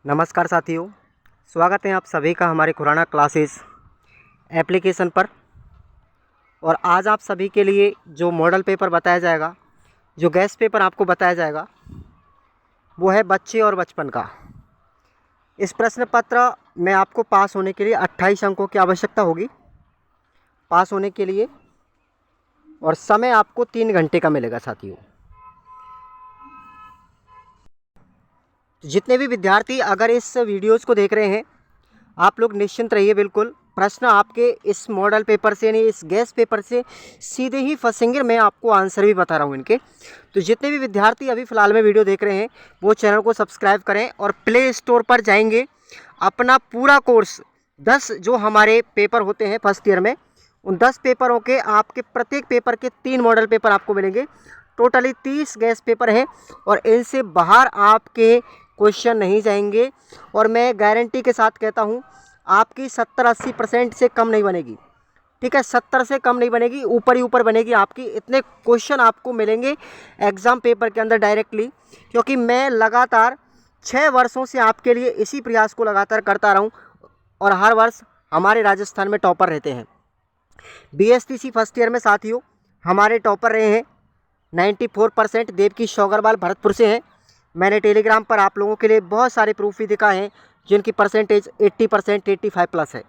नमस्कार साथियों, स्वागत है आप सभी का हमारे खुराना क्लासेस एप्लीकेशन पर। और आज आप सभी के लिए जो मॉडल पेपर बताया जाएगा, जो गेस्ट पेपर आपको बताया जाएगा, वो है बच्चे और बचपन का। इस प्रश्न पत्र में आपको पास होने के लिए 28 अंकों की आवश्यकता होगी पास होने के लिए, और समय आपको 3 घंटे का मिलेगा साथियों। जितने भी विद्यार्थी अगर इस वीडियोज़ को देख रहे हैं, आप लोग निश्चिंत रहिए। बिल्कुल प्रश्न आपके इस मॉडल पेपर से, यानी इस गेस्ट पेपर से सीधे ही फंसेंगे। मैं आपको आंसर भी बता रहा हूँ इनके। तो जितने भी विद्यार्थी अभी फ़िलहाल में वीडियो देख रहे हैं, वो चैनल को सब्सक्राइब करें और प्ले स्टोर पर जाएंगे। अपना पूरा कोर्स 10 जो हमारे पेपर होते हैं फर्स्ट ईयर में, उन 10 पेपरों के आपके प्रत्येक पेपर के 3 मॉडल पेपर आपको मिलेंगे। टोटली 30 गेस्ट पेपर हैं और इनसे बाहर आपके क्वेश्चन नहीं जाएंगे। और मैं गारंटी के साथ कहता हूँ, आपकी 70-80% से कम नहीं बनेगी। ठीक है, 70 से कम नहीं बनेगी, ऊपर ही ऊपर बनेगी आपकी। इतने क्वेश्चन आपको मिलेंगे एग्ज़ाम पेपर के अंदर डायरेक्टली, क्योंकि मैं लगातार 6 वर्षों से आपके लिए इसी प्रयास को लगातार करता रहा हूँ और हर वर्ष हमारे राजस्थान में टॉपर रहते हैं। BSTC फर्स्ट ईयर में साथियों हमारे टॉपर रहे हैं 94%। देवकी अग्रवाल भरतपुर से हैं। मैंने टेलीग्राम पर आप लोगों के लिए बहुत सारे प्रूफ भी दिखाए हैं जिनकी परसेंटेज 80%, 85+ है।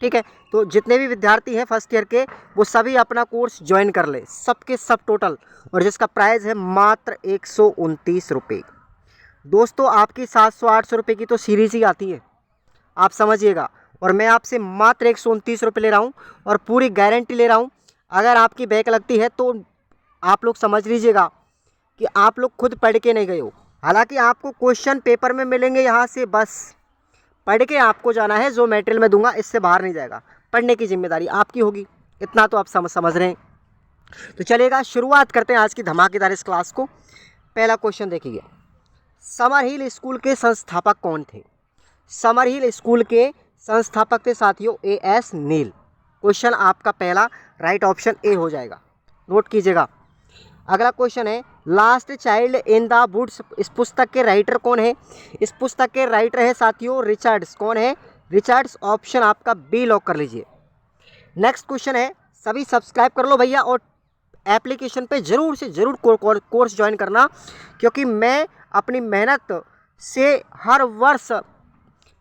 ठीक है, तो जितने भी विद्यार्थी हैं फर्स्ट ईयर के, वो सभी अपना कोर्स ज्वाइन कर ले, सबके सब टोटल, और जिसका प्राइस है मात्र 129 रुपये। दोस्तों आपकी 700-800 रुपये की तो सीरीज़ ही आती है, आप समझिएगा। और मैं आपसे मात्र 129 रुपये ले रहा हूँ और पूरी गारंटी ले रहा हूँ। अगर आपकी बैक लगती है तो आप लोग समझ लीजिएगा कि आप लोग खुद पढ़ के नहीं गए हो। हालांकि आपको क्वेश्चन पेपर में मिलेंगे, यहाँ से बस पढ़ के आपको जाना है। जो मटेरियल मैं दूंगा इससे बाहर नहीं जाएगा, पढ़ने की जिम्मेदारी आपकी होगी। इतना तो आप समझ रहे हैं। तो चलिएगा, शुरुआत करते हैं आज की धमाकेदार इस क्लास को। पहला क्वेश्चन देखिए, समर हिल स्कूल के संस्थापक कौन थे? समर हिल स्कूल के संस्थापक थे साथियों A.S. नील। क्वेश्चन आपका पहला राइट ऑप्शन ए हो जाएगा, नोट कीजिएगा। अगला क्वेश्चन है, last child in the woods, इस पुस्तक के राइटर कौन है? इस पुस्तक के राइटर है साथियों रिचर्ड्स। कौन है? रिचर्ड्स। ऑप्शन आपका बी लॉक कर लीजिए। नेक्स्ट क्वेश्चन है, सभी सब्सक्राइब कर लो भैया और एप्लीकेशन पे ज़रूर से ज़रूर कोर्स ज्वाइन करना, क्योंकि मैं अपनी मेहनत से हर वर्ष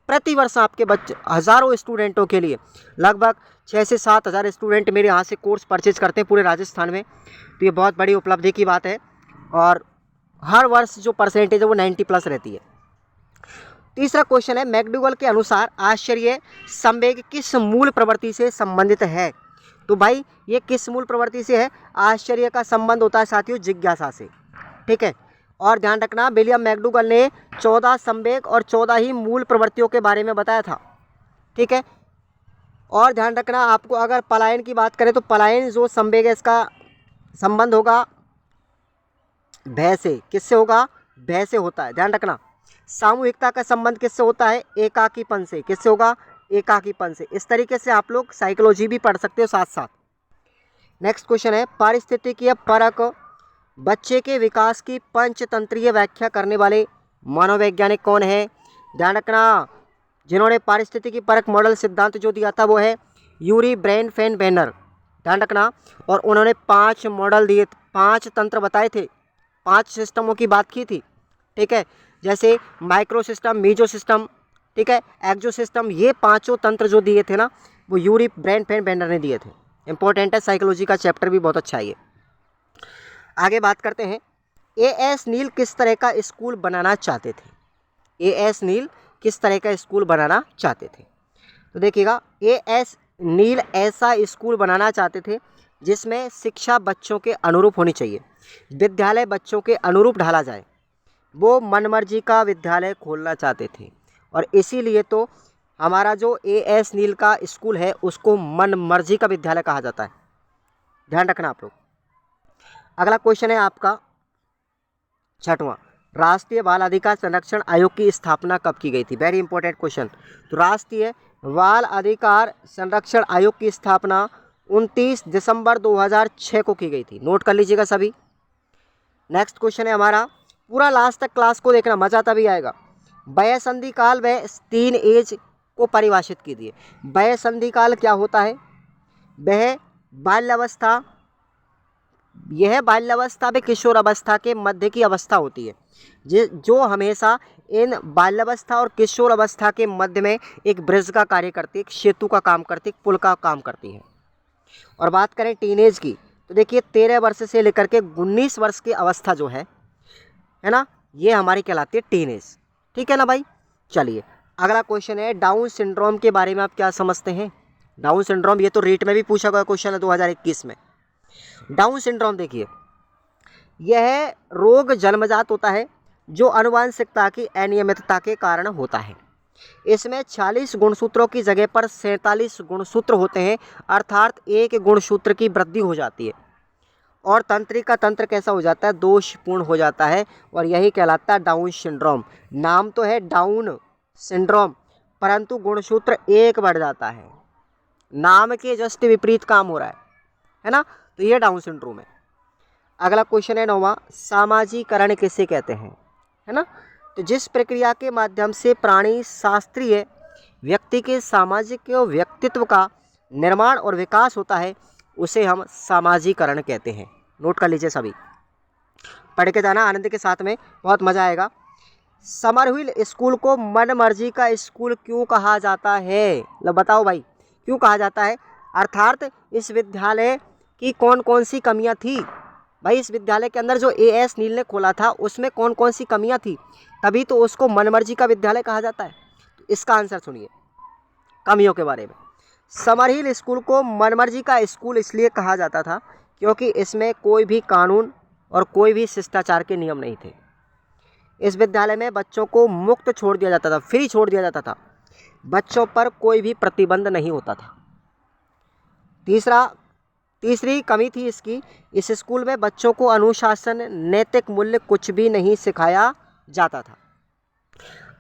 प्रति वर्ष आपके बच्चे हज़ारों स्टूडेंटों के लिए, लगभग 6 से 7 हज़ार स्टूडेंट मेरे यहाँ से कोर्स परचेज करते हैं पूरे राजस्थान में। तो ये बहुत बड़ी उपलब्धि की बात है और हर वर्ष जो परसेंटेज है वो 90+ रहती है। तीसरा क्वेश्चन है, मैकडूगल के अनुसार आश्चर्य संवेग किस मूल प्रवृत्ति से संबंधित है? तो भाई ये किस मूल प्रवृत्ति से है? आश्चर्य का संबंध होता है साथियों जिज्ञासा से। ठीक है, और ध्यान रखना, विलियम मैकडूगल ने 14 संवेग और 14 ही मूल प्रवृत्तियों के बारे में बताया था। ठीक है, और ध्यान रखना आपको, अगर पलायन की बात करें तो पलायन जो संवेग है इसका संबंध होगा भय से। किससे होगा? भय से होता है, ध्यान रखना। सामूहिकता का संबंध किससे होता है? एकाकीपन से। किससे होगा? एकाकीपन से। इस तरीके से आप लोग साइकोलॉजी भी पढ़ सकते हो साथ साथ। नेक्स्ट क्वेश्चन है, पारिस्थितिकीय परक बच्चे के विकास की पंचतंत्रीय व्याख्या करने वाले मनोवैज्ञानिक कौन है? ध्यान रखना, जिन्होंने पारिस्थितिकी परक मॉडल सिद्धांत जो दिया था वो है यूरी ब्रैनफेन-बेर्नर। ध्यान रखना, और उन्होंने 5 मॉडल दिए, 5 तंत्र बताए थे, 5 सिस्टमों की बात की थी। ठीक है, जैसे माइक्रो सिस्टम, मीजो सिस्टम, ठीक है, एक्जो सिस्टम, ये 5 तंत्र जो दिए थे ना, वो यूरी ब्रैनफेन-बेर्नर ने दिए थे। इंपॉर्टेंट है, साइकोलॉजी का चैप्टर भी बहुत अच्छा है ये। आगे बात करते हैं, A.S. नील किस तरह का स्कूल बनाना चाहते थे? A.S. नील किस तरह का स्कूल बनाना चाहते थे? तो देखिएगा, A.S. नील ऐसा स्कूल बनाना चाहते थे जिसमें शिक्षा बच्चों के अनुरूप होनी चाहिए, विद्यालय बच्चों के अनुरूप ढाला जाए। वो मनमर्जी का विद्यालय खोलना चाहते थे, और इसीलिए तो हमारा जो A.S. नील का स्कूल है उसको मनमर्जी का विद्यालय कहा जाता है। ध्यान रखना आप लोग। अगला क्वेश्चन है आपका 6वां, राष्ट्रीय बाल अधिकार संरक्षण आयोग की स्थापना कब की गई थी? Very important question. तो राष्ट्रीय बाल अधिकार संरक्षण आयोग की स्थापना 29 दिसंबर 2006 को की गई थी। नोट कर लीजिएगा सभी। नेक्स्ट क्वेश्चन है हमारा, पूरा लास्ट तक क्लास को देखना, मज़ा तभी आएगा। वयसंधि काल व टीन एज को परिभाषित कीजिए। वयसंधि काल क्या होता है? वह बाल्यावस्था, यह बाल्यावस्था व किशोर अवस्था के मध्य की अवस्था होती है, जो हमेशा इन बाल्यावस्था और किशोर अवस्था के मध्य में एक ब्रिज का कार्य करती है, एक सेतु का काम करती है, एक पुल का काम करती है। और बात करें टीनेज की, तो देखिए 13 वर्ष से लेकर के 19 वर्ष की अवस्था जो है ना, ये हमारी कहलाती है टीनेज। ठीक है ना भाई। चलिए अगला क्वेश्चन है, डाउन सिंड्रोम के बारे में आप क्या समझते हैं? डाउन सिंड्रोम, ये तो रीट में भी पूछा गया क्वेश्चन है 2021 में। डाउन सिंड्रोम देखिए, यह रोग जन्मजात होता है जो आनुवंशिकता की अनियमितता के कारण होता है। इसमें 46 गुणसूत्रों की जगह पर 47 गुणसूत्र होते हैं, अर्थात एक गुणसूत्र की वृद्धि हो जाती है और तंत्रिका तंत्र कैसा हो जाता है? दोषपूर्ण हो जाता है, और यही कहलाता है डाउन सिंड्रोम। नाम तो है डाउन सिंड्रोम, परंतु गुणसूत्र एक बढ़ जाता है, नाम के जस्ट विपरीत काम हो रहा है ना, तो ये डाउन सिंड्रोम है। अगला क्वेश्चन है 9वां, सामाजिकरण किसे कहते हैं? है ना, तो जिस प्रक्रिया के माध्यम से प्राणी शास्त्रीय व्यक्ति के सामाजिक व्यक्तित्व का निर्माण और विकास होता है, उसे हम सामाजिकरण कहते हैं। नोट कर लीजिए, सभी पढ़ के जाना आनंद के साथ में, बहुत मजा आएगा। समरहिल स्कूल को मन मर्जी का स्कूल क्यों कहा जाता है? लो बताओ भाई, क्यों कहा जाता है? अर्थात इस विद्यालय की कौन कौन सी कमियां थी? भाई इस विद्यालय के अंदर जो एएस नील ने खोला था उसमें कौन कौन सी कमियां थी, तभी तो उसको मनमर्जी का विद्यालय कहा जाता है। तो इसका आंसर सुनिए कमियों के बारे में। समरहिल स्कूल को मनमर्जी का स्कूल इसलिए कहा जाता था क्योंकि इसमें कोई भी कानून और कोई भी शिष्टाचार के नियम नहीं थे। इस विद्यालय में बच्चों को मुक्त छोड़ दिया जाता था, फ्री छोड़ दिया जाता था, बच्चों पर कोई भी प्रतिबंध नहीं होता था। तीसरी कमी थी इसकी, इस स्कूल में बच्चों को अनुशासन, नैतिक मूल्य कुछ भी नहीं सिखाया जाता था।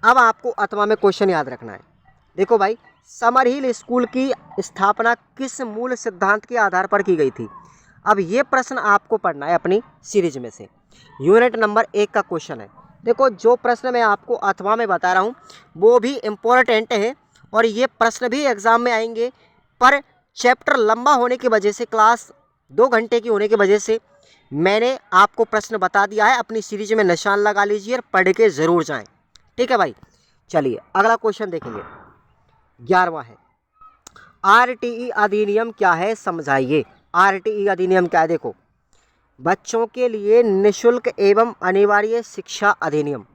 अब आपको अथवा में क्वेश्चन याद रखना है। देखो भाई, समरहिल स्कूल की स्थापना किस मूल सिद्धांत के आधार पर की गई थी? अब ये प्रश्न आपको पढ़ना है अपनी सीरीज में से, यूनिट नंबर 1 का क्वेश्चन है। देखो जो प्रश्न मैं आपको अथवा में बता रहा हूँ वो भी इम्पोर्टेंट है और ये प्रश्न भी एग्जाम में आएंगे, पर चैप्टर लंबा होने की वजह से, क्लास 2 घंटे की होने की वजह से मैंने आपको प्रश्न बता दिया है। अपनी सीरीज में निशान लगा लीजिए और पढ़ के ज़रूर जाएं। ठीक है भाई। चलिए अगला क्वेश्चन देखेंगे, 11वां है, आरटीई अधिनियम क्या है समझाइए। आरटीई अधिनियम क्या है? देखो, बच्चों के लिए निःशुल्क एवं अनिवार्य शिक्षा अधिनियम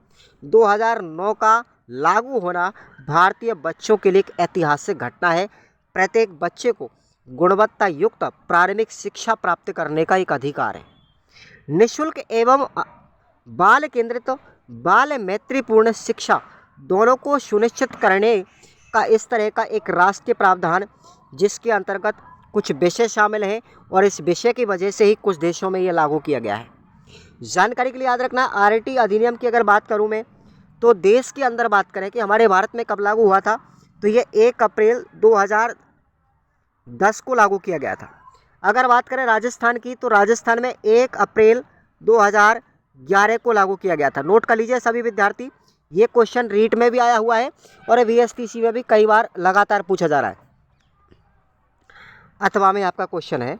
2009 का लागू होना भारतीय बच्चों के लिए एक ऐतिहासिक घटना है। प्रत्येक बच्चे को गुणवत्ता युक्त प्रारंभिक शिक्षा प्राप्त करने का एक अधिकार है। निःशुल्क एवं बाल केंद्रित, बाल मैत्रीपूर्ण शिक्षा दोनों को सुनिश्चित करने का इस तरह का एक राष्ट्रीय प्रावधान, जिसके अंतर्गत कुछ विषय शामिल हैं और इस विषय की वजह से ही कुछ देशों में ये लागू किया गया है। जानकारी के लिए याद रखना, आरटीई अधिनियम की अगर बात करूं मैं, तो देश के अंदर बात करें कि हमारे भारत में कब लागू हुआ था, तो ये 1 अप्रैल 2010 को लागू किया गया था। अगर बात करें राजस्थान की, तो राजस्थान में 1 अप्रैल 2011 को लागू किया गया था। नोट कर लीजिए सभी विद्यार्थी, ये क्वेश्चन रीट में भी आया हुआ है और वीएसटीसी में भी कई बार लगातार पूछा जा रहा है। अथवा में आपका क्वेश्चन है,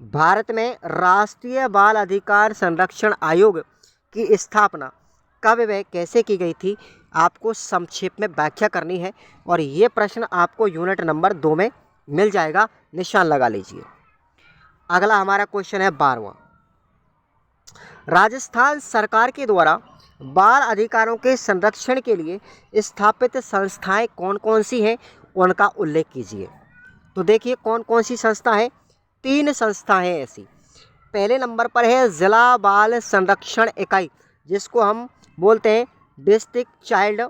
भारत में राष्ट्रीय बाल अधिकार संरक्षण आयोग की स्थापना कब व कैसे की गई थी? आपको संक्षेप में व्याख्या करनी है और ये प्रश्न आपको यूनिट नंबर 2 में मिल जाएगा, निशान लगा लीजिए। अगला हमारा क्वेश्चन है 12वां, राजस्थान सरकार के द्वारा बाल अधिकारों के संरक्षण के लिए स्थापित संस्थाएं कौन कौन सी हैं, उनका उल्लेख कीजिए। तो देखिए कौन कौन सी संस्था है, 3 संस्थाएं हैं ऐसी। पहले नंबर पर है जिला बाल संरक्षण इकाई, जिसको हम बोलते हैं district child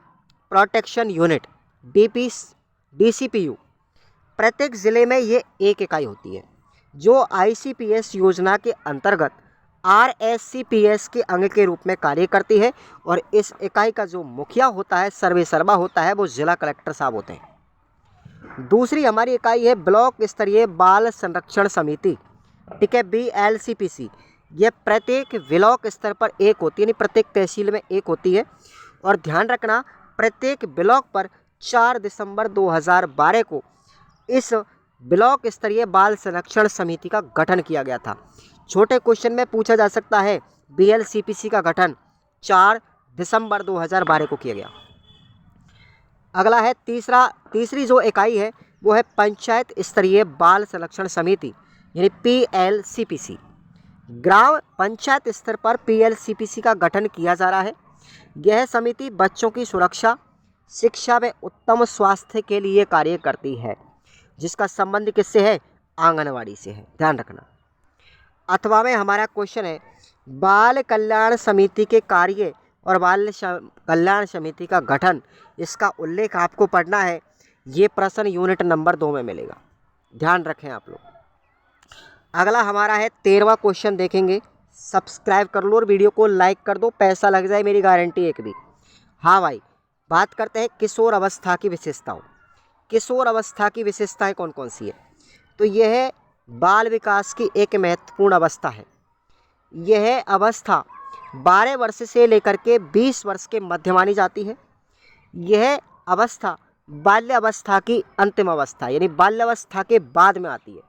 protection unit, DCPU। प्रत्येक ज़िले में ये एक इकाई होती है जो ICPS योजना के अंतर्गत RSCPS के अंग के रूप में कार्य करती है और इस इकाई का जो मुखिया होता है, सर्वेसर्वा होता है, वो जिला कलेक्टर साहब होते हैं। दूसरी हमारी इकाई है ब्लॉक स्तरीय बाल संरक्षण समिति, ठीक है, BLCPC। यह प्रत्येक ब्लॉक स्तर पर एक होती है, यानी प्रत्येक तहसील में एक होती है और ध्यान रखना प्रत्येक ब्लॉक पर 4 दिसंबर 2012 को इस ब्लॉक स्तरीय बाल संरक्षण समिति का गठन किया गया था। छोटे क्वेश्चन में पूछा जा सकता है BLCPC का गठन 4 दिसंबर 2012 को किया गया। अगला है तीसरी जो इकाई है वो है पंचायत स्तरीय बाल संरक्षण समिति यानी PLCPC। ग्राम पंचायत स्तर पर PLCPC का गठन किया जा रहा है। यह समिति बच्चों की सुरक्षा, शिक्षा व उत्तम स्वास्थ्य के लिए कार्य करती है, जिसका संबंध किससे है? आंगनवाड़ी से है, ध्यान रखना। अथवा में हमारा क्वेश्चन है बाल कल्याण समिति के कार्य और बाल कल्याण समिति का गठन, इसका उल्लेख आपको पढ़ना है। ये प्रश्न यूनिट नंबर 2 में मिलेगा, ध्यान रखें आप लोग। अगला हमारा है 13वां क्वेश्चन देखेंगे। सब्सक्राइब कर लो और वीडियो को लाइक कर दो, पैसा लग जाए मेरी गारंटी एक भी। हाँ भाई, बात करते हैं किशोर अवस्था की विशेषताओं। किशोर अवस्था की विशेषताएं कौन कौन सी है? तो यह बाल विकास की एक महत्वपूर्ण अवस्था है। यह अवस्था 12 वर्ष से लेकर के 20 वर्ष के मध्य मानी जाती है। यह अवस्था बाल्यावस्था की अंतिम अवस्था यानी बाल्यावस्था के बाद में आती है।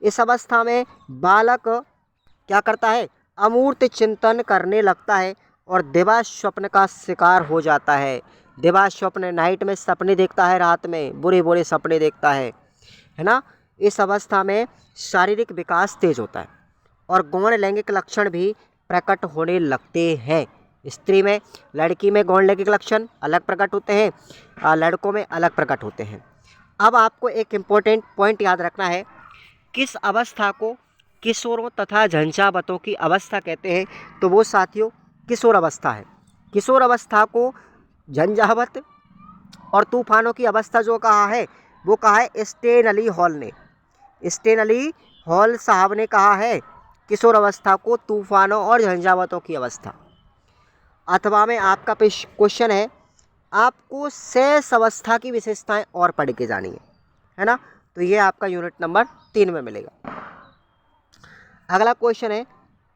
इस अवस्था में बालक क्या करता है? अमूर्त चिंतन करने लगता है और दिवा स्वप्न का शिकार हो जाता है। दिवा स्वप्न, नाइट में सपने देखता है, रात में बुरे बुरे सपने देखता है ना। इस अवस्था में शारीरिक विकास तेज होता है और गौण लैंगिक लक्षण भी प्रकट होने लगते हैं। स्त्री में, लड़की में गौण लैंगिक लक्षण अलग प्रकट होते हैं, लड़कों में अलग प्रकट होते हैं। अब आपको एक इम्पोर्टेंट पॉइंट याद रखना है, किस अवस्था को किशोरों तथा झंझावतों की अवस्था कहते हैं? तो वो साथियों किशोर अवस्था है। किशोर अवस्था को झंझावत और तूफानों की अवस्था जो कहा है वो कहा है स्टेनली हॉल ने। स्टेनली हॉल साहब ने कहा है किशोर अवस्था को तूफानों और झंझावतों की अवस्था। अथवा में आपका क्वेश्चन है आपको शेष अवस्था की विशेषताएं और पढ़ के जानी है ना। तो ये आपका यूनिट नंबर 3 में मिलेगा। अगला क्वेश्चन है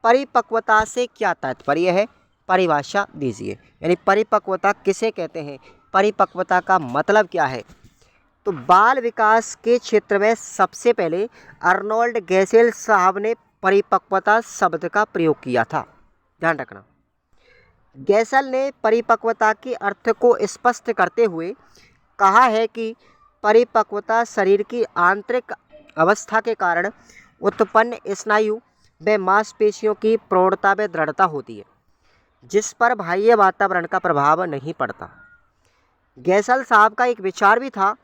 परिपक्वता से क्या तात्पर्य है? परिभाषा दीजिए। यानी परिपक्वता किसे कहते हैं? परिपक्वता का मतलब क्या है? तो बाल विकास के क्षेत्र में सबसे पहले अर्नोल्ड गैसेल साहब ने परिपक्वता शब्द का प्रयोग किया था, ध्यान रखना। गैसल ने परिपक्वता के अर्थ को स्पष्ट करते हुए कहा है कि परिपक्वता शरीर की आंतरिक अवस्था के कारण उत्पन्न स्नायु व मांसपेशियों की प्रौढ़ता व दृढ़ता होती है, जिस पर बाह्य वातावरण का प्रभाव नहीं पड़ता। गैसल साहब का एक विचार भी था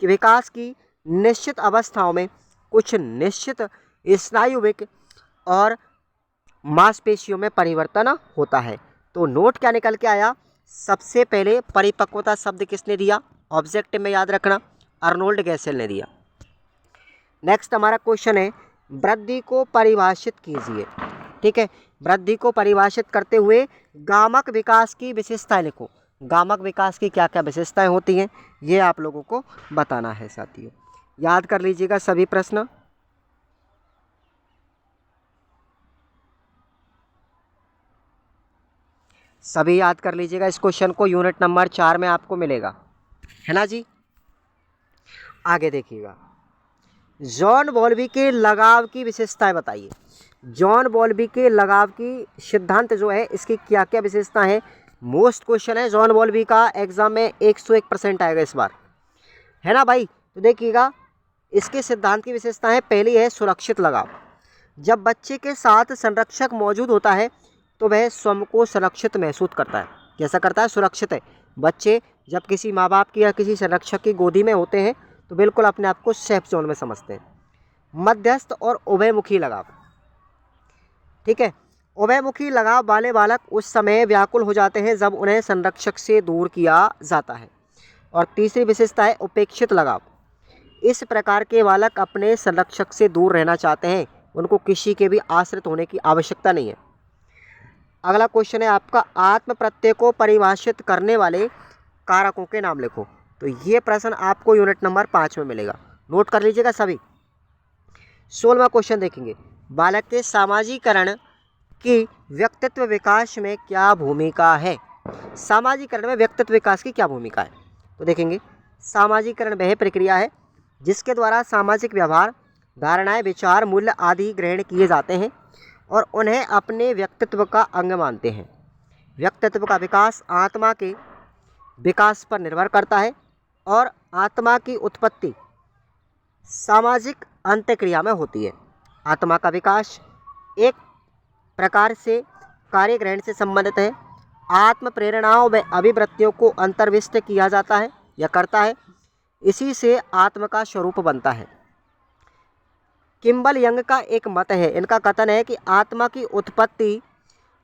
कि विकास की निश्चित अवस्थाओं में कुछ निश्चित स्नायुविक और मांसपेशियों में परिवर्तन होता है। तो नोट क्या निकल के आया? सबसे पहले परिपक्वता शब्द किसने दिया? ऑब्जेक्टिव में याद रखना, अर्नोल्ड गैसेल ने दिया। नेक्स्ट हमारा क्वेश्चन है वृद्धि को परिभाषित कीजिए। ठीक है, वृद्धि को परिभाषित करते हुए गामक विकास की विशेषताएं लिखो। गामक विकास की क्या क्या विशेषताएं होती हैं ये आप लोगों को बताना है साथियों। याद कर लीजिएगा सभी प्रश्न। सभी याद कर लीजिएगा इस क्वेश्चन को, यूनिट नंबर 4 में आपको मिलेगा, है ना जी। आगे देखिएगा, जॉन बॉल्बी के लगाव की विशेषताएं बताइए। जॉन बॉल्बी के लगाव की सिद्धांत जो है इसकी क्या क्या विशेषताएं हैं? मोस्ट क्वेश्चन है जॉन बॉल्बी का, एग्जाम में 101% आएगा इस बार, है ना भाई। तो देखिएगा इसके सिद्धांत की विशेषताएं, पहली है सुरक्षित लगाव। जब बच्चे के साथ संरक्षक मौजूद होता है तो वह स्वयं को सुरक्षित महसूस करता है। कैसा करता है? सुरक्षित है। बच्चे जब किसी माँ बाप की या किसी संरक्षक की गोदी में होते हैं तो बिल्कुल अपने आप को सेफ जोन में समझते हैं। मध्यस्थ और उभयमुखी लगाव। ठीक है, उभयमुखी लगाव वाले बालक उस समय व्याकुल हो जाते हैं जब उन्हें संरक्षक से दूर किया जाता है। और तीसरी विशेषता है उपेक्षित लगाव। इस प्रकार के बालक अपने संरक्षक से दूर रहना चाहते हैं, उनको किसी के भी आश्रित होने की आवश्यकता नहीं है। अगला क्वेश्चन है आपका आत्म प्रत्यय को परिभाषित करने वाले कारकों के नाम लिखो। तो ये प्रश्न आपको यूनिट नंबर 5 में मिलेगा, नोट कर लीजिएगा सभी। 16वां क्वेश्चन देखेंगे, बालक के सामाजिकरण की व्यक्तित्व विकास में क्या भूमिका है? सामाजिकरण में व्यक्तित्व विकास की क्या भूमिका है? तो देखेंगे, सामाजिकरण वह प्रक्रिया है जिसके द्वारा सामाजिक व्यवहार, धारणाएं, विचार, मूल्य आदि ग्रहण किए जाते हैं और उन्हें अपने व्यक्तित्व का अंग मानते हैं। व्यक्तित्व का विकास आत्मा के विकास पर निर्भर करता है और आत्मा की उत्पत्ति सामाजिक अंतःक्रिया में होती है। आत्मा का विकास एक प्रकार से कार्यग्रहण से संबंधित है। आत्म प्रेरणाओं व अभिवृत्तियों को अंतर्विष्ट किया जाता है या करता है, इसी से आत्मा का स्वरूप बनता है। किम्बल यंग का एक मत है, इनका कथन है कि आत्मा की उत्पत्ति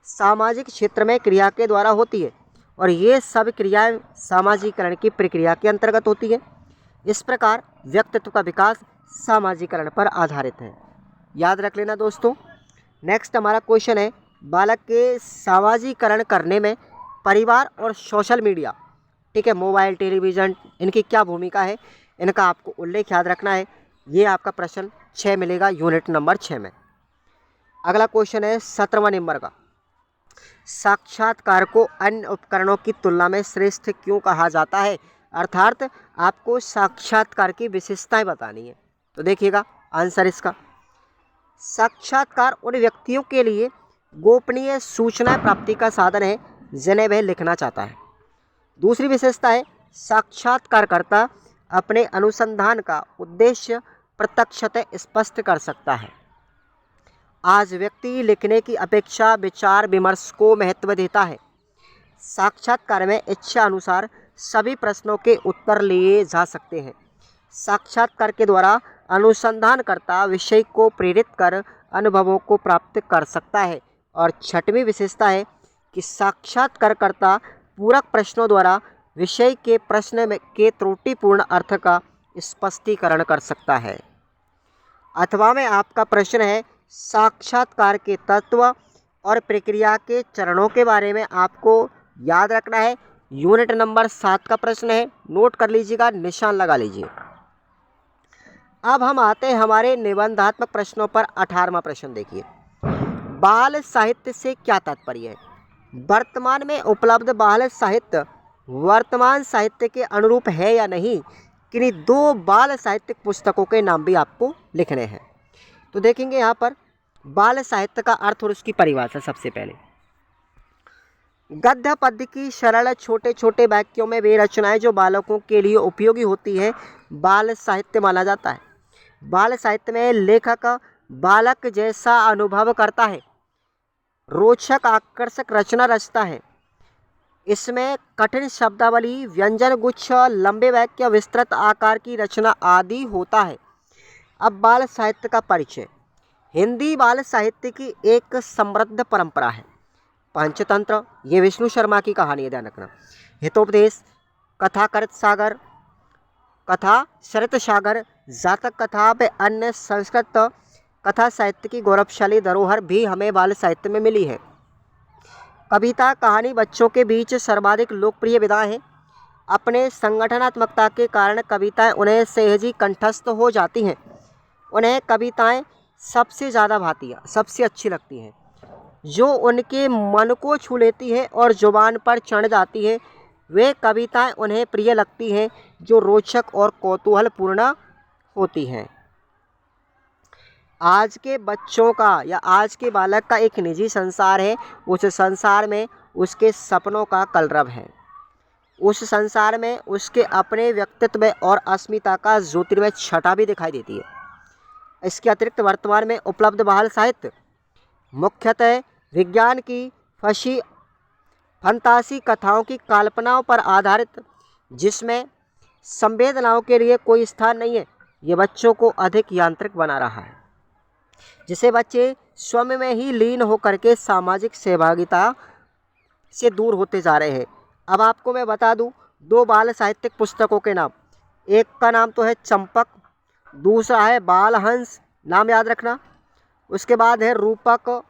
सामाजिक क्षेत्र में क्रिया के द्वारा होती है और ये सब क्रियाएं सामाजिकरण की प्रक्रिया के अंतर्गत होती है। इस प्रकार व्यक्तित्व का विकास सामाजिकरण पर आधारित है। याद रख लेना दोस्तों। नेक्स्ट हमारा क्वेश्चन है, बालक के सामाजिकरण करने में परिवार और सोशल मीडिया, ठीक है, मोबाइल, टेलीविज़न, इनकी क्या भूमिका है? इनका आपको उल्लेख याद रखना है। ये आपका प्रश्न 6 मिलेगा, यूनिट नंबर 6 में। अगला क्वेश्चन है 17वां नंबर का, साक्षात्कार को अन्य उपकरणों की तुलना में श्रेष्ठ क्यों कहा जाता है? अर्थात आपको साक्षात्कार की विशेषताएं बतानी है। तो देखिएगा आंसर इसका, साक्षात्कार उन व्यक्तियों के लिए गोपनीय सूचना प्राप्ति का साधन है जिन्हें वह लिखना चाहता है। दूसरी विशेषता है, साक्षात्कारकर्ता अपने अनुसंधान का उद्देश्य प्रत्यक्षतः स्पष्ट कर सकता है। आज व्यक्ति लिखने की अपेक्षा विचार विमर्श को महत्व देता है। साक्षात्कार में इच्छा अनुसार सभी प्रश्नों के उत्तर लिए जा सकते हैं। साक्षात्कार के द्वारा अनुसंधानकर्ता विषय को प्रेरित कर अनुभवों को प्राप्त कर सकता है। और छठवीं विशेषता है कि साक्षात्कारकर्ता पूरक प्रश्नों द्वारा विषय के प्रश्न में के त्रुटिपूर्ण अर्थ का स्पष्टीकरण कर सकता है। अथवा में आपका प्रश्न है, साक्षात्कार के तत्व और प्रक्रिया के चरणों के बारे में आपको याद रखना है। यूनिट नंबर 7 का प्रश्न है, नोट कर लीजिएगा, निशान लगा लीजिए। अब हम आते हैं हमारे निबंधात्मक प्रश्नों पर। 18वां प्रश्न देखिए, बाल साहित्य से क्या तात्पर्य है? वर्तमान में उपलब्ध बाल साहित्य वर्तमान साहित्य के अनुरूप है या नहीं? किन्हीं 2 बाल साहित्यिक पुस्तकों के नाम भी आपको लिखने हैं। तो देखेंगे यहाँ पर बाल साहित्य का अर्थ और उसकी परिभाषा। सबसे पहले, गद्य पद्य की सरल छोटे छोटे वाक्यों में वे रचनाएं जो बालकों के लिए उपयोगी होती है बाल साहित्य माना जाता है। बाल साहित्य में लेखक बालक जैसा अनुभव करता है, रोचक आकर्षक रचना रचता है। इसमें कठिन शब्दावली, व्यंजन गुच्छ, लंबे वाक्य, विस्तृत आकार की रचना आदि होता है। अब बाल साहित्य का परिचय। हिंदी बाल साहित्य की एक समृद्ध परंपरा है। पंचतंत्र, ये विष्णु शर्मा की कहानी है, ध्यान रखना। हितोपदेश, कथा शरत सागर, जातक कथा व अन्य संस्कृत कथा साहित्य की गौरवशाली धरोहर भी हमें बाल साहित्य में मिली है। कविता कहानी बच्चों के बीच सर्वाधिक लोकप्रिय विधा है। अपने संगठनात्मकता के कारण कविताएं उन्हें सहजी कंठस्थ हो जाती हैं। उन्हें कविताएं सबसे ज़्यादा भाती हैं, सबसे अच्छी लगती हैं, जो उनके मन को छू लेती है और जुबान पर चढ़ जाती है। वे कविताएं उन्हें प्रिय लगती हैं जो रोचक और कौतूहलपूर्ण होती हैं। आज के बच्चों का या आज के बालक का एक निजी संसार है। उस संसार में उसके सपनों का कलरव है। उस संसार में उसके अपने व्यक्तित्व और अस्मिता का ज्योतिर्मय छटा भी दिखाई देती है। इसके अतिरिक्त वर्तमान में उपलब्ध बाल साहित्य मुख्यतः विज्ञान की फंतासी कथाओं की कल्पनाओं पर आधारित, जिसमें संवेदनाओं के लिए कोई स्थान नहीं है। ये बच्चों को अधिक यांत्रिक बना रहा है, जिसे बच्चे स्वयं में ही लीन होकर के सामाजिक सहभागिता से दूर होते जा रहे हैं। अब आपको मैं बता दूं 2 बाल साहित्यिक पुस्तकों के नाम। एक का नाम तो है चंपक, दूसरा है बालहंस, नाम याद रखना। उसके बाद है रूपक,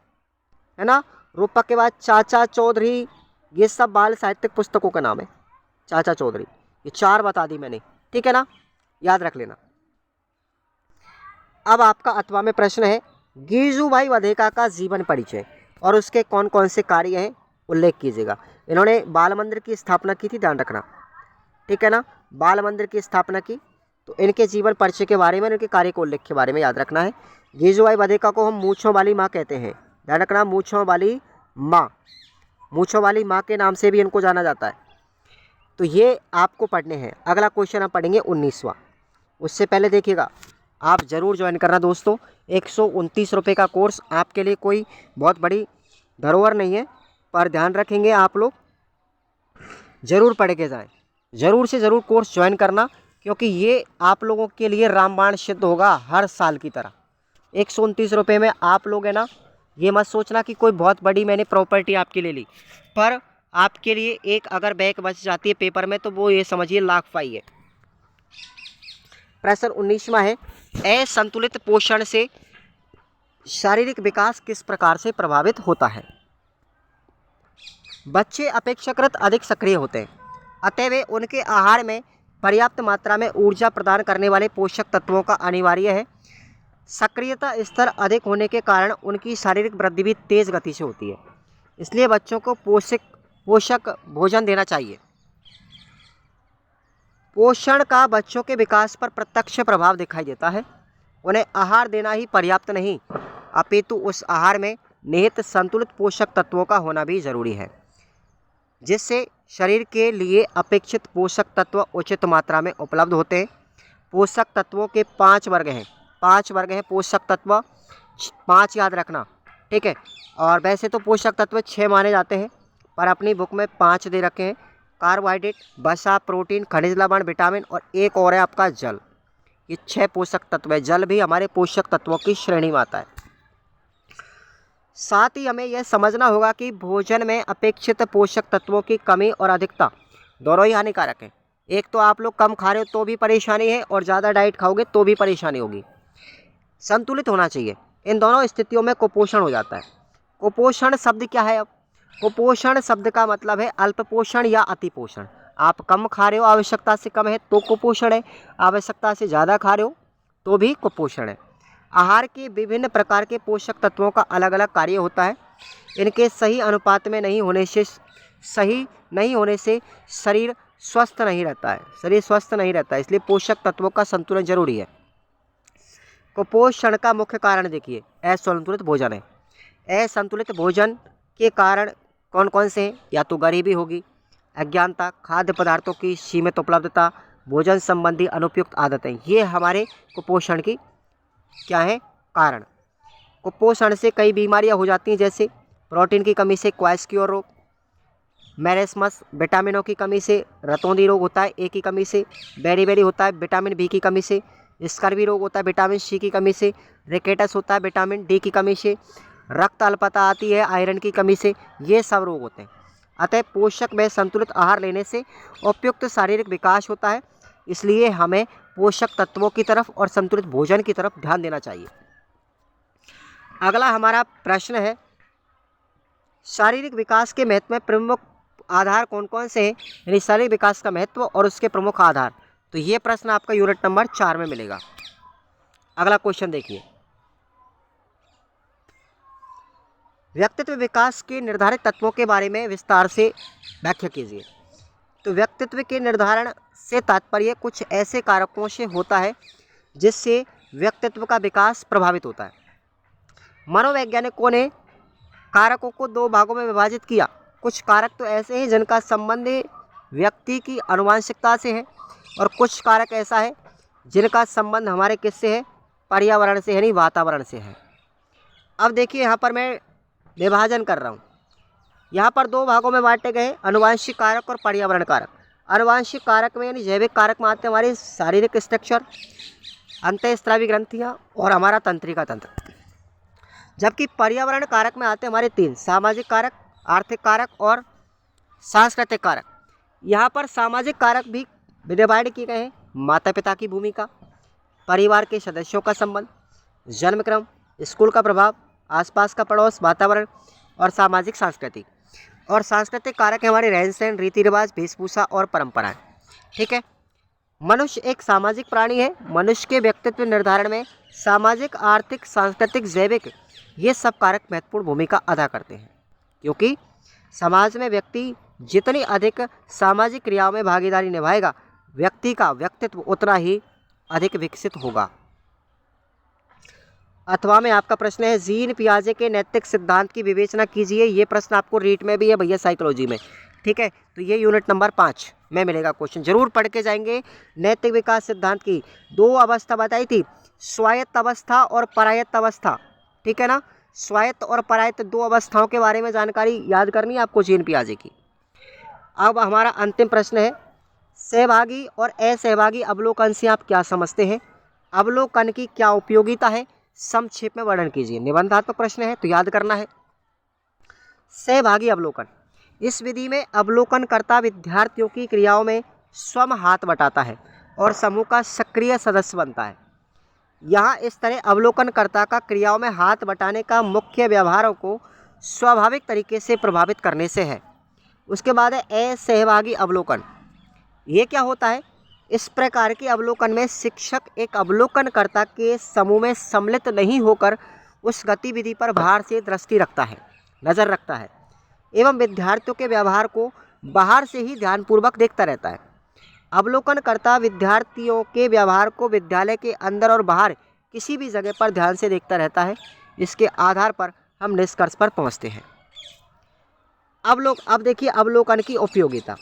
है ना, रूपक के बाद चाचा चौधरी। ये सब बाल साहित्यिक पुस्तकों का नाम है। चाचा चौधरी, ये 4 बता दी मैंने, ठीक है ना, याद रख लेना। अब आपका अथवा में प्रश्न है, गिरजूभाई वधेका का जीवन परिचय और उसके कौन कौन से कार्य हैं उल्लेख कीजिएगा। इन्होंने बाल मंदिर की स्थापना की थी, ध्यान रखना, ठीक है ना, बाल मंदिर की स्थापना की। तो इनके जीवन परिचय के बारे में, इनके कार्य को उल्लेख के बारे में याद रखना है। जीजूबाई बधेका को हम मूंछों वाली माँ कहते हैं, ध्यान रखना, मूंछों वाली माँ, मूंछों वाली माँ के नाम से भी इनको जाना जाता है। तो ये आपको पढ़ने हैं। अगला क्वेश्चन हम पढ़ेंगे 19वां। उससे पहले देखिएगा, आप ज़रूर ज्वाइन करना दोस्तों। 129 रुपये का कोर्स आपके लिए कोई बहुत बड़ी धरोहर नहीं है, पर ध्यान रखेंगे आप लोग ज़रूर पढ़ के जाएँ। ज़रूर से ज़रूर कोर्स ज्वाइन करना, क्योंकि ये आप लोगों के लिए रामबाण सिद्ध होगा हर साल की तरह। 129 रुपये में आप लोग है ना, ये मत सोचना कि कोई बहुत बड़ी मैंने प्रॉपर्टी आपके ले ली, पर आपके लिए एक अगर बैक बच जाती है पेपर में तो वो ये समझिए लाख पाई है। प्रश्न 19वां है, असंतुलित पोषण से शारीरिक विकास किस प्रकार से प्रभावित होता है। बच्चे अपेक्षाकृत अधिक सक्रिय होते हैं, अतः वे उनके आहार में पर्याप्त मात्रा में ऊर्जा प्रदान करने वाले पोषक तत्वों का अनिवार्य है। सक्रियता स्तर अधिक होने के कारण उनकी शारीरिक वृद्धि भी तेज गति से होती है, इसलिए बच्चों को पोषक भोजन देना चाहिए। पोषण का बच्चों के विकास पर प्रत्यक्ष प्रभाव दिखाई देता है। उन्हें आहार देना ही पर्याप्त नहीं, अपितु उस आहार में निहित संतुलित पोषक तत्वों का होना भी जरूरी है, जिससे शरीर के लिए अपेक्षित पोषक तत्व उचित मात्रा में उपलब्ध होते हैं। पोषक तत्वों के 5 वर्ग हैं, 5 वर्ग हैं पोषक तत्व, 5 याद रखना, ठीक है। और वैसे तो पोषक तत्व 6 माने जाते हैं, पर अपनी बुक में 5 दे रखे हैं। कार्बोहाइड्रेट, वसा, प्रोटीन, खनिज लवण, विटामिन और एक और है आपका जल। ये 6 पोषक तत्व है। जल भी हमारे पोषक तत्वों की श्रेणी में आता है। साथ ही हमें यह समझना होगा कि भोजन में अपेक्षित पोषक तत्वों की कमी और अधिकता दोनों ही हानिकारक है। एक तो आप लोग कम खा रहे हो तो भी परेशानी है, और ज़्यादा डाइट खाओगे तो भी परेशानी होगी। संतुलित होना चाहिए। इन दोनों स्थितियों में कुपोषण हो जाता है। कुपोषण शब्द क्या है? अब कुपोषण शब्द का मतलब है अल्प पोषण या अति पोषण। आप कम खा रहे हो, आवश्यकता से कम है तो कुपोषण है, आवश्यकता से ज़्यादा खा रहे हो तो भी कुपोषण है। आहार के विभिन्न प्रकार के पोषक तत्वों का अलग अलग कार्य होता है। इनके सही अनुपात में नहीं होने से शरीर स्वस्थ नहीं रहता है, इसलिए पोषक तत्वों का संतुलन जरूरी है। कुपोषण का मुख्य कारण देखिए असंतुलित भोजन है। असंतुलित भोजन के कारण कौन कौन से हैं? या तो गरीबी होगी, अज्ञानता, खाद्य पदार्थों की सीमित उपलब्धता, भोजन संबंधी अनुपयुक्त आदतें, ये हमारे कुपोषण की क्या है कारण। कुपोषण से कई बीमारियां हो जाती हैं, जैसे प्रोटीन की कमी से क्वाइस्क्योर रोग, मैरेस्मस, विटामिनों की कमी से रतौंधी रोग होता है, ए की कमी से बेरी होता है, विटामिन बी की कमी से स्कर्वी रोग होता है, विटामिन सी की कमी से रिकेटस होता है, विटामिन डी की कमी से रक्त अल्पता आती है, आयरन की कमी से, ये सब रोग होते हैं। अतः पोषक व संतुलित आहार लेने से उपयुक्त शारीरिक विकास होता है, इसलिए हमें पोषक तत्वों की तरफ और संतुलित भोजन की तरफ ध्यान देना चाहिए। अगला हमारा प्रश्न है, शारीरिक विकास के महत्व में प्रमुख आधार कौन कौन से हैं? यानी शारीरिक विकास का महत्व और उसके प्रमुख आधार। तो ये प्रश्न आपका यूनिट नंबर 4 में मिलेगा। अगला क्वेश्चन देखिए, व्यक्तित्व विकास के निर्धारित तत्वों के बारे में विस्तार से व्याख्या कीजिए। तो व्यक्तित्व के निर्धारण से तात्पर्य कुछ ऐसे कारकों से होता है जिससे व्यक्तित्व का विकास प्रभावित होता है। मनोवैज्ञानिकों ने कारकों को 2 भागों में विभाजित किया। कुछ कारक तो ऐसे हैं जिनका संबंध व्यक्ति की आनुवंशिकता से है, और कुछ कारक ऐसा है जिनका संबंध हमारे किससे है? पर्यावरण से, यानी वातावरण से है। अब देखिए यहाँ पर मैं विभाजन कर रहा हूँ। यहाँ पर 2 भागों में बांटे गए, आनुवंशिक कारक और पर्यावरण कारक। आनुवंशिक कारक में यानी जैविक कारक में आते हैं हमारे शारीरिक स्ट्रक्चर, अंतःस्रावी ग्रंथियाँ और हमारा तंत्रिका तंत्र। जबकि पर्यावरण कारक में आते हैं हमारे 3, सामाजिक कारक, आर्थिक कारक और सांस्कृतिक कारक। यहाँ पर सामाजिक कारक भी डिवाइड किए गए हैं। माता पिता की भूमिका, परिवार के सदस्यों का संबंध, जन्मक्रम, स्कूल का प्रभाव, आसपास का पड़ोस, वातावरण और सामाजिक सांस्कृतिक। और सांस्कृतिक कारक है हमारे रहन सहन, रीति रिवाज, वेशभूषा और परंपराएं। ठीक है। मनुष्य एक सामाजिक प्राणी है। मनुष्य के व्यक्तित्व निर्धारण में सामाजिक, आर्थिक, सांस्कृतिक, जैविक ये सब कारक महत्वपूर्ण भूमिका अदा करते हैं, क्योंकि समाज में व्यक्ति जितनी अधिक सामाजिक क्रियाओं में भागीदारी निभाएगा, व्यक्ति का व्यक्तित्व उतना ही अधिक विकसित होगा। अथवा में आपका प्रश्न है, जीन पियाजे के नैतिक सिद्धांत की विवेचना कीजिए। ये प्रश्न आपको रीट में भी है भैया, साइकोलॉजी में। ठीक है, तो ये यूनिट नंबर 5 में मिलेगा क्वेश्चन, जरूर पढ़ के जाएंगे। नैतिक विकास सिद्धांत की 2 अवस्था बताई थी, स्वायत्त अवस्था और परायत्त अवस्था। ठीक है ना, स्वायत्त और परायत्त 2 अवस्थाओं के बारे में जानकारी याद करनी है आपको जीन पियाजे की। अब हमारा अंतिम प्रश्न है, सहभागी और असहभागी अवलोकन से आप क्या समझते हैं? अवलोकन की क्या उपयोगिता है, संक्षेप में वर्णन कीजिए। निबंधात्मक प्रश्न है तो याद करना है। सहभागी अवलोकन, इस विधि में अवलोकनकर्ता विद्यार्थियों की क्रियाओं में स्वयं हाथ बटाता है और समूह का सक्रिय सदस्य बनता है। यहाँ इस तरह अवलोकनकर्ता का क्रियाओं में हाथ बटाने का मुख्य व्यवहारों को स्वाभाविक तरीके से प्रभावित करने से है। उसके बाद है असहभागी अवलोकन। ये क्या होता है? इस प्रकार के अवलोकन में शिक्षक एक अवलोकनकर्ता के समूह में सम्मिलित नहीं होकर उस गतिविधि पर बाहर से दृष्टि रखता है, नज़र रखता है एवं विद्यार्थियों के व्यवहार को बाहर से ही ध्यानपूर्वक देखता रहता है। अवलोकनकर्ता विद्यार्थियों के व्यवहार को विद्यालय के अंदर और बाहर किसी भी जगह पर ध्यान से देखता रहता है। इसके आधार पर हम निष्कर्ष पर पहुंचते हैं। अब देखिए अवलोकन की उपयोगिता।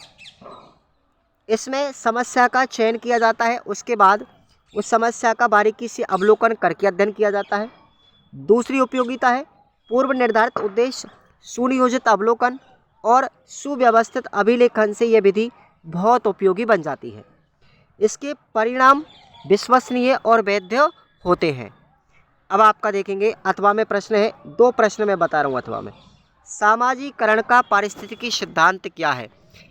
इसमें समस्या का चयन किया जाता है, उसके बाद उस समस्या का बारीकी से अवलोकन करके अध्ययन किया जाता है। दूसरी उपयोगिता है पूर्व निर्धारित उद्देश्य, सुनियोजित अवलोकन और सुव्यवस्थित अभिलेखन से यह विधि बहुत उपयोगी बन जाती है। इसके परिणाम विश्वसनीय और वैध होते हैं। अब आपका देखेंगे अथवा में प्रश्न है, 2 प्रश्न मैं बता रहा हूँ अथवा में। सामाजिकरण का पारिस्थितिकी सिद्धांत क्या है,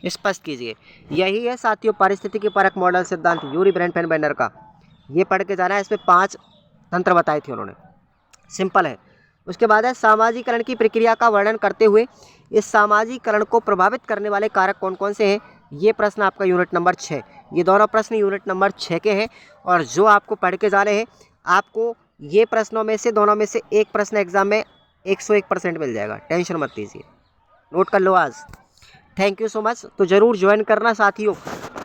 स्पष्ट कीजिए। यही है साथियों पारिस्थितिकी परक मॉडल सिद्धांत यूरी ब्रैनफेन-बेंडर का। ये पढ़ के जाना है, इसमें 5 तंत्र बताए थे उन्होंने, सिंपल है। उसके बाद है सामाजिकरण की प्रक्रिया का वर्णन करते हुए इस सामाजिकरण को प्रभावित करने वाले कारक कौन कौन से हैं। ये प्रश्न आपका यूनिट नंबर 6, ये दोनों प्रश्न यूनिट नंबर 6 के हैं और जो आपको पढ़ के जाने हैं। आपको ये प्रश्नों में से दोनों में से एक प्रश्न एग्जाम में 101% मिल जाएगा, टेंशन मत लीजिए, नोट कर लो आज। Thank you so much. तो ज़रूर ज्वाइन करना साथियों,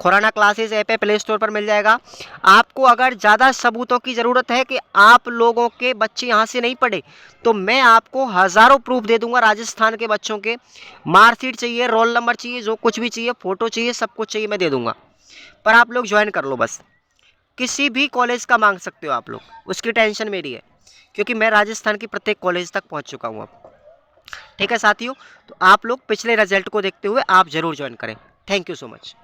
खुराना क्लासेस ऐप है, प्ले स्टोर पर मिल जाएगा। आपको अगर ज़्यादा सबूतों की ज़रूरत है कि आप लोगों के बच्चे यहाँ से नहीं पढ़े, तो मैं आपको हज़ारों प्रूफ दे दूंगा। राजस्थान के बच्चों के मार्कशीट चाहिए, रोल नंबर चाहिए, जो कुछ भी चाहिए, फ़ोटो चाहिए, सब कुछ चाहिए, मैं दे दूंगा। पर आप लोग ज्वाइन कर लो बस। किसी भी कॉलेज का मांग सकते हो आप लोग, उसकी टेंशन मेरी है, क्योंकि मैं राजस्थान की प्रत्येक कॉलेज तक पहुँच चुका हूँ अब। ठीक है साथियों, तो आप लोग पिछले रिजल्ट को देखते हुए आप ज़रूर ज्वाइन करें। Thank you so much.